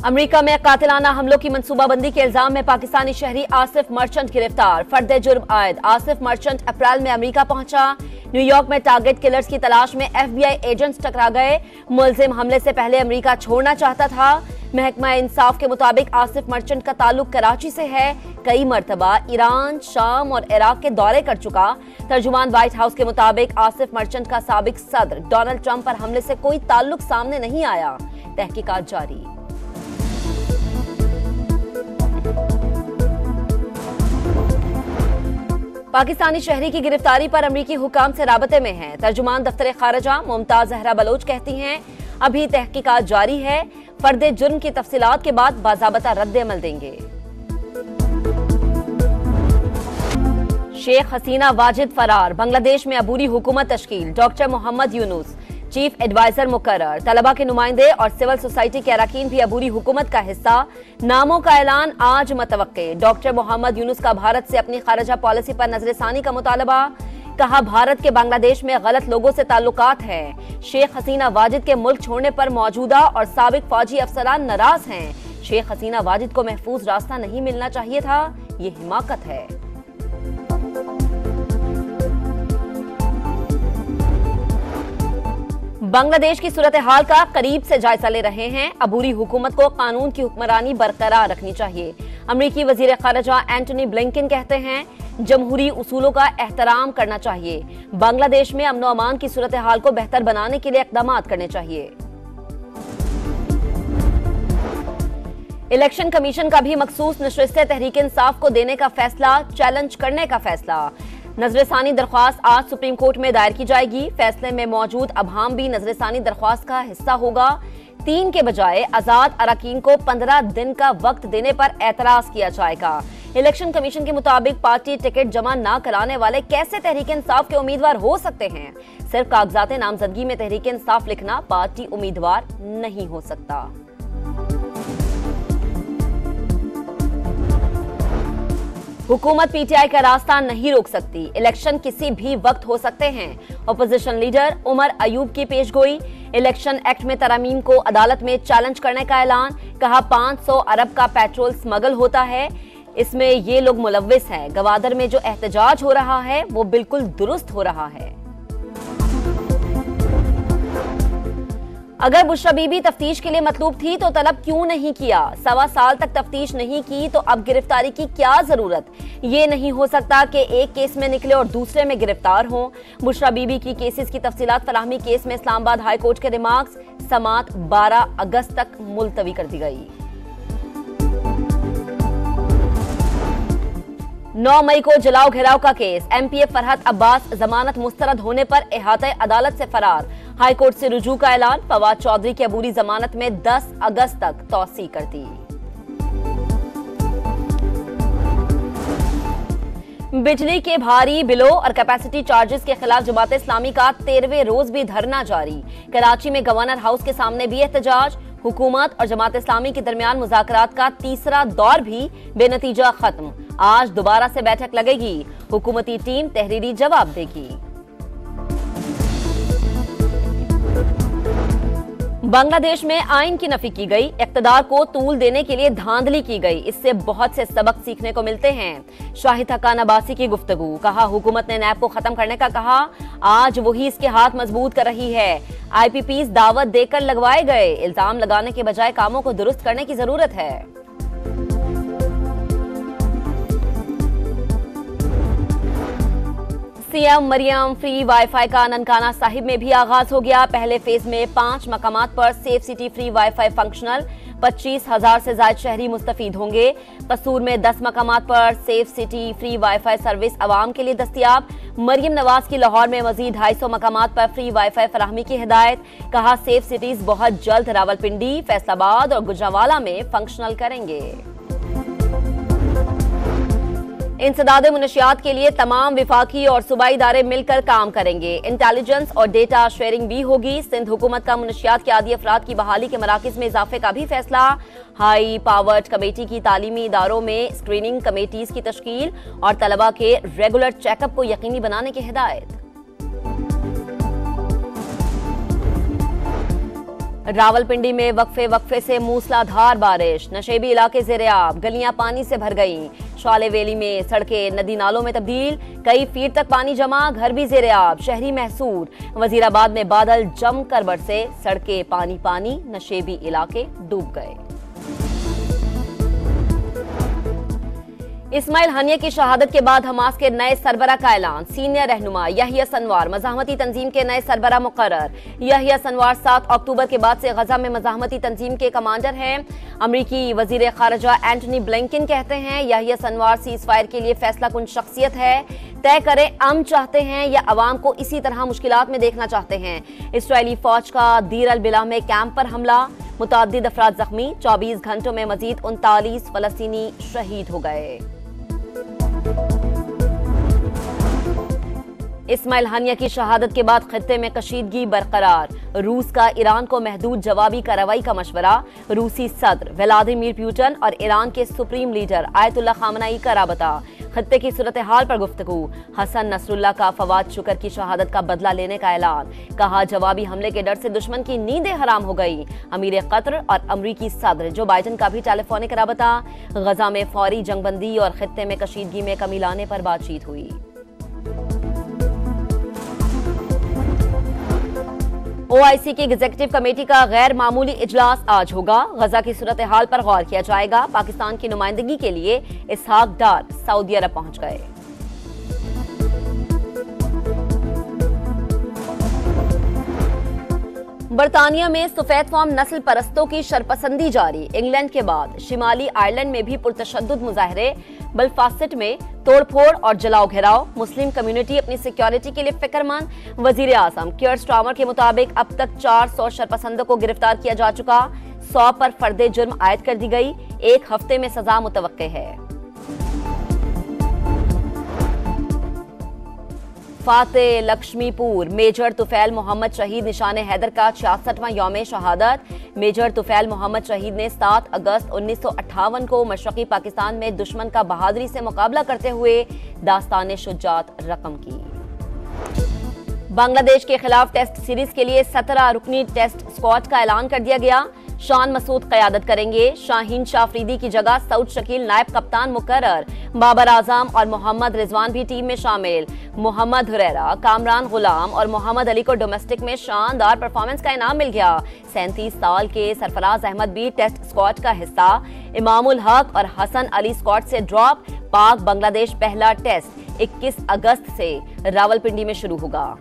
America में कातिलाना हमलों की मंसूबाबंदी के इल्जाम में पाकिस्तानी शहरी आसिफ मर्चेंट गिरफ्तार। फर्द जुर्म आयद आसिफ मर्चेंट अप्रैल में अमेरिका पहुंचा। न्यूयॉर्क में टारगेट किलर्स की तलाश में FBI एजेंट्स टकरा गए। मुलजिम हमले से पहले अमेरिका छोड़ना चाहता था। महकमा इंसाफ के मुताबिक आसिफ मर्चेंट का ताल्लुक कराची से है। कई मरतबा ईरान, शाम और इराक के दौरे कर चुका। तर्जुमान व्हाइट हाउस के मुताबिक आसिफ मर्चेंट का साबिक सदर डोनाल्ड ट्रंप पर हमले से कोई ताल्लुक सामने नहीं आया। तहकीकात जारी। पाकिस्तानी शहरी की गिरफ्तारी पर अमरीकी हुकाम से राबते में है। तर्जुमान दफ्तर खारजा मुमताज जहरा बलोच कहती हैं, अभी तहकीकात जारी है। फर्द जुर्म की तफसीलात के बाद बाज़ाबता रद्द-ए-अमल देंगे। शेख हसीना वाजिद फरार। बांग्लादेश में अबूरी हुकूमत तश्कील। Doctor Mohammad Yunus chief adviser मुकर्रर। तलबा के नुमाइंदे और सिविल सोसाइटी के अरकान भी अबूरी हुकूमत का हिस्सा। नामों का ऐलान आज मतवक्के। डॉक्टर मोहम्मद यूनुस का भारत से अपनी खारजा पॉलिसी पर नजरसानी का मुतालबा। कहा, भारत के बांग्लादेश में गलत लोगों से ताल्लुकात हैं। शेख हसीना वाजिद के मुल्क छोड़ने पर मौजूदा और साबिक फौजी अफसरान नाराज हैं। शेख हसीना वाजिद को महफूज रास्ता नहीं मिलना चाहिए था, ये हिमाकत है। बांग्लादेश की सूरत हाल का करीब से जायजा ले रहे हैं। अबूरी हुकूमत को कानून की हुक्मरानी बरकरार रखनी चाहिए। अमरीकी वजीर खारजा एंटनी ब्लिंकन कहते हैं, जमहूरी उसूलों का एहतराम करना चाहिए। बांग्लादेश में अमन अमान की सूरत हाल को बेहतर बनाने के लिए इक़दाम करने चाहिए। इलेक्शन कमीशन का भी मखसूस नशस्त तहरीक इंसाफ को देने का फैसला, चैलेंज करने का फैसला। नजरसानी दरख्वास्त आज सुप्रीम कोर्ट में दायर की जाएगी। फैसले में मौजूद अभाम भी नजरसानी दरख्वास्त का हिस्सा होगा। 3 के बजाय आजाद अरकान को 15 दिन का वक्त देने पर एतराज किया जाएगा। इलेक्शन कमीशन के मुताबिक पार्टी टिकट जमा न कराने वाले कैसे तहरीक इंसाफ के उम्मीदवार हो सकते हैं? सिर्फ कागजात नामजदगी में तहरीक इंसाफ लिखना पार्टी उम्मीदवार नहीं हो सकता। हुकूमत PTI का रास्ता नहीं रोक सकती। इलेक्शन किसी भी वक्त हो सकते हैं। अपोजिशन लीडर उमर अयूब की पेशगोई। इलेक्शन एक्ट में तरमीम को अदालत में चैलेंज करने का ऐलान। कहा, 500 अरब का पेट्रोल स्मगल होता है, इसमें ये लोग मुलव्विस हैं। गवादर में जो एहतजाज हो रहा है वो बिल्कुल दुरुस्त हो रहा है। अगर बुशरा बीबी तफ्तीश के लिए मतलूब थी तो तलब क्यों नहीं किया? 1.25 साल तक तफ्तीश नहीं की तो अब गिरफ्तारी की क्या जरूरत? ये नहीं हो सकता कि एक केस में निकले और दूसरे में गिरफ्तार हों। बुशरा बीबी की केसेस की तफसीलात फराहमी केस में इस्लामाबाद हाई कोर्ट के रिमार्क्स। समात 12 अगस्त तक मुलतवी कर दी गई। 9 मई को जलाओ घेराव का केस। MPF फरहत अब्बास जमानत मुस्तरद होने पर इहाते अदालत से फरार। हाई कोर्ट से रुजू का ऐलान। फवाद चौधरी की अबूरी जमानत में 10 अगस्त तक तौसी कर दी। बिजली के भारी बिलों और कैपेसिटी चार्जेस के खिलाफ जमात इस्लामी का 13वें रोज भी धरना जारी। कराची में गवर्नर हाउस के सामने भी एहतजाज। हुकूमत और जमात इस्लामी के दरमियान मुज़ाकरात का तीसरा दौर भी बेनतीजा खत्म। आज दोबारा से बैठक लगेगी। हुकूमती टीम तहरीरी जवाब देगी। बांग्लादेश में आइन की नफी की गई। इक्तदार को तूल देने के लिए धांधली की गई। इससे बहुत से सबक सीखने को मिलते हैं। शाहिद हक्कान अब्बासी की गुफ्तगू। कहा, हुकूमत ने नैब को खत्म करने का कहा, आज वही इसके हाथ मजबूत कर रही है। IPPs दावत देकर लगवाए गए। इल्जाम लगाने के बजाय कामों को दुरुस्त करने की जरूरत है। CM मरियम फ्री वाईफाई का ननकाना साहिब में भी आगाज हो गया। पहले फेज में 5 मकामात पर safe city free wifi functional. 25,000 से ज्यादा शहरी मुस्तफीद होंगे। कसूर में 10 मकामात पर safe city free wifi service अवाम के लिए दस्तियाब। मरियम नवाज की लाहौर में मजीद 250 मकामात पर फ्री वाईफाई फराहमी की हिदायत। कहा, सेफ सिटीज बहुत जल्द रावलपिंडी, फैसलाबाद और गुजरावाला में फंक्शनल करेंगे। इंसदाद मुनशियात के लिए तमाम विफाकी और सूबाई इदारे मिलकर काम करेंगे। इंटेलिजेंस और डेटा शेयरिंग भी होगी। सिंध हुकूमत का मुनशियात के आदी अफराद की बहाली के मराकज में इजाफे का भी फैसला। हाई पावर्ड कमेटी की तालीमी इदारों में स्क्रीनिंग कमेटीज की तश्कील और तलबा के रेगुलर चेकअप को यकीनी बनाने की हिदायत। रावलपिंडी में वक्फे से मूसलाधार बारिश, नशेबी इलाके ज़ेर-ए-आब, गलियां पानी से भर गईं। शाले वैली में सड़कें नदी नालों में तब्दील, कई फीट तक पानी जमा, घर भी ज़ेर-ए-आब, शहरी महसूर। वजीराबाद में बादल जमकर बरसे, सड़कें पानी पानी, नशेबी इलाके डूब गए। इस्माइल हनिया की शहादत के बाद हमास के नए सरबरा का ऐलान, सीनियर रहनुमा यहिया सनवार मज़ाहमती तंजीम के नए सरबरा मुकर्रर। यहिया सनवार 7 अक्टूबर के बाद से गजा में मज़ाहमती तंजीम के कमांडर हैं। अमरीकी वजीर खारजा एंटनी ब्लिंकन कहते हैं यहिया सनवार सीज फायर के लिए फैसला कुन शख्सियत है, तय करें अमन चाहते हैं या अवाम को इसी तरह मुश्किलात में देखना चाहते हैं। इस्राएली फौज का दीर अल बिला में कैंप पर हमला, मुतअद्दिद अफराद जख्मी, 24 घंटों में मजीद 39 फलस्तीनी शहीद हो गए। इस्माइल हनिया की शहादत के बाद खित्ते में कशीदगी बरकरार, रूस का ईरान को महदूद जवाबी कार्रवाई का मशवरा। रूसी सदर व्लादिमीर पुतिन और ईरान के सुप्रीम लीडर आयतुल्लाह खामनेई का राबता, खित्ते की सूरत हाल पर गुफ्तगू। हसन नसरुल्लाह का फवाद शुक्र की शहादत का बदला लेने का ऐलान, कहा जवाबी हमले के डर से दुश्मन की नींदें हराम हो गई। अमीर कतर और अमरीकी सदर जो बाइडन का भी टेलीफोनिक राबता। गजा में फौरी जंगबंदी और खित्ते में कशीदगी में कमी लाने पर बातचीत हुई। ओआईसी की एग्जीक्यूटिव कमेटी का गैर मामूली इजलास आज होगा। गजा की सूरत हाल पर गौर किया जाएगा। पाकिस्तान की नुमाइंदगी के लिए इसहाक डार सऊदी अरब पहुंच गए। बरतानिया में सफेद फार्म नस्ल परस्तों की शरपसंदी जारी। इंग्लैंड के बाद शिमाली आयरलैंड में भी पुरतशद्दुद मुजाहरे, बेलफास्ट में तोड़फोड़ और जलाओ घेराव। मुस्लिम कम्युनिटी अपनी सिक्योरिटी के लिए फिक्रमंद। वजीर आजम कियर स्टार्मर के मुताबिक अब तक 400 शरपसंदों को गिरफ्तार किया जा चुका, 100 पर फर्दे जुर्म आयद कर दी गई। 1 हफ्ते में सजा मुतवक्के है। फातेह लक्ष्मीपुर मेजर तुफैल मोहम्मद शहीद निशान हैदर का 66वां यौम शहादत। मेजर तुफैल मोहम्मद शहीद ने 7 अगस्त 1958 को मशरकी पाकिस्तान में दुश्मन का बहादुरी से मुकाबला करते हुए दास्तान शुजात रकम की। बांग्लादेश के खिलाफ टेस्ट सीरीज के लिए 17 रुकनी टेस्ट स्क्वाड का ऐलान कर दिया गया। शान मसूद क़यादत करेंगे। शाहीन शाफरीदी की जगह सऊद शकील नायब कप्तान मुकर्रर। बाबर आजम और मोहम्मद रिजवान भी टीम में शामिल। मोहम्मद हुरैरा, कामरान गुलाम और मोहम्मद अली को डोमेस्टिक में शानदार परफॉर्मेंस का इनाम मिल गया। 37 साल के सरफराज अहमद भी टेस्ट स्क्वाड का हिस्सा। इमामुल हक और हसन अली स्क्वाड से ड्रॉप। पाक बांग्लादेश पहला टेस्ट 21 अगस्त से रावलपिंडी में शुरू होगा।